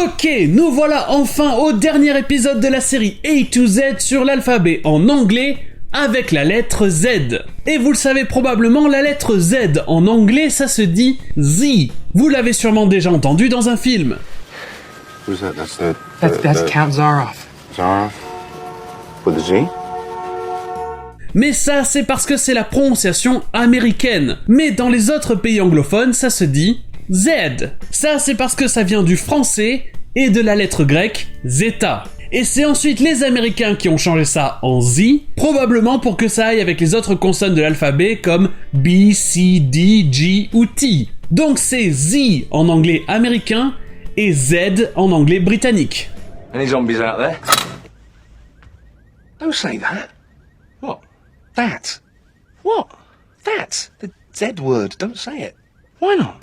Ok, nous voilà enfin au dernier épisode de la série A to Z sur l'alphabet en anglais avec la lettre Z. Et vous le savez probablement, la lettre Z en anglais, ça se dit Z. Vous l'avez sûrement déjà entendu dans un film. Who's that? That's Count Zaroff. Zaroff? With a Z? Mais ça, c'est parce que c'est la prononciation américaine. Mais dans les autres pays anglophones, ça se dit Z. Ça, c'est parce que ça vient du français et de la lettre grecque zeta. Et c'est ensuite les Américains qui ont changé ça en Z, probablement pour que ça aille avec les autres consonnes de l'alphabet comme B, C, D, G ou T. Donc c'est Z en anglais américain et Z en anglais britannique. Any zombies out there? Don't say that. What? That? What? That? The Z word. Don't say it. Why not?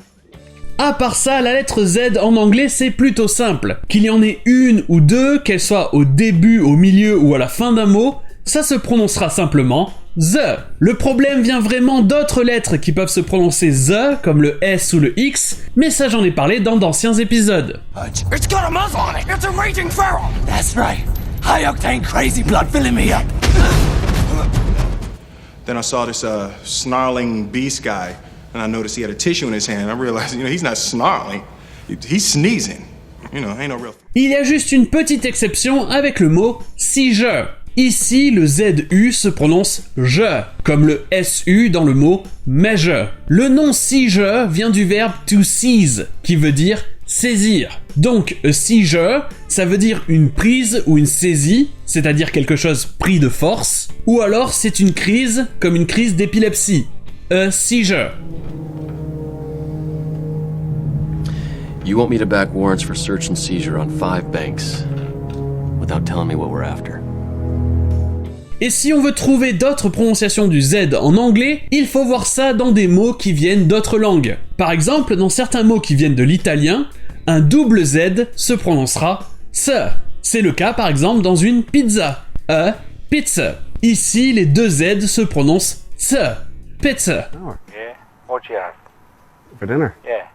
À part ça, la lettre Z en anglais c'est plutôt simple. Qu'il y en ait une ou deux, qu'elle soit au début, au milieu ou à la fin d'un mot, ça se prononcera simplement the. Le problème vient vraiment d'autres lettres qui peuvent se prononcer the, comme le S ou le X, mais ça j'en ai parlé dans d'anciens épisodes. It's got a muzzle on it! It's a raging feral! That's right. High octane crazy blood filling me up. Then I saw this snarling beast guy, and I noticed he had a tissue in his hand. I realized, he's not snarling, he's sneezing. Ain't no real... Il y a juste une petite exception avec le mot si-je. Ici, le ZU se prononce je, comme le SU dans le mot measure. Le nom si-je vient du verbe to seize, qui veut dire saisir. Donc, si-je, ça veut dire une prise ou une saisie, c'est-à-dire quelque chose pris de force, ou alors c'est une crise, comme une crise d'épilepsie. Si-je. You want me to back warrants for search and seizure on 5 banks without telling me what we're after. Et si on veut trouver d'autres prononciations du Z en anglais, il faut voir ça dans des mots qui viennent d'autres langues. Par exemple, dans certains mots qui viennent de l'italien, un double Z se prononcera se. C'est le cas par exemple dans une pizza, pizza. Ici, les deux Z se prononcent se, pizza. Oh, Yeah? What'd you have? for dinner. Yeah.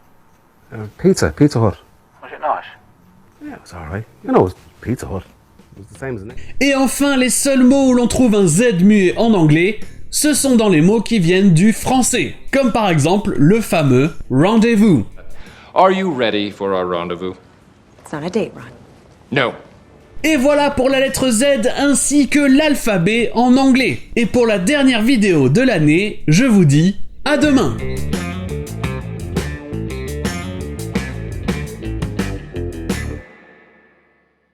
Pizza Hut. Was it nice? Yeah, it was alright. It was Pizza Hut. It was the same as the name. Et enfin, les seuls mots où l'on trouve un Z muet en anglais, ce sont dans les mots qui viennent du français. Comme par exemple le fameux rendez-vous. Are you ready for our rendezvous? It's not a date, Ron. No. Et voilà pour la lettre Z ainsi que l'alphabet en anglais. Et pour la dernière vidéo de l'année, je vous dis à demain.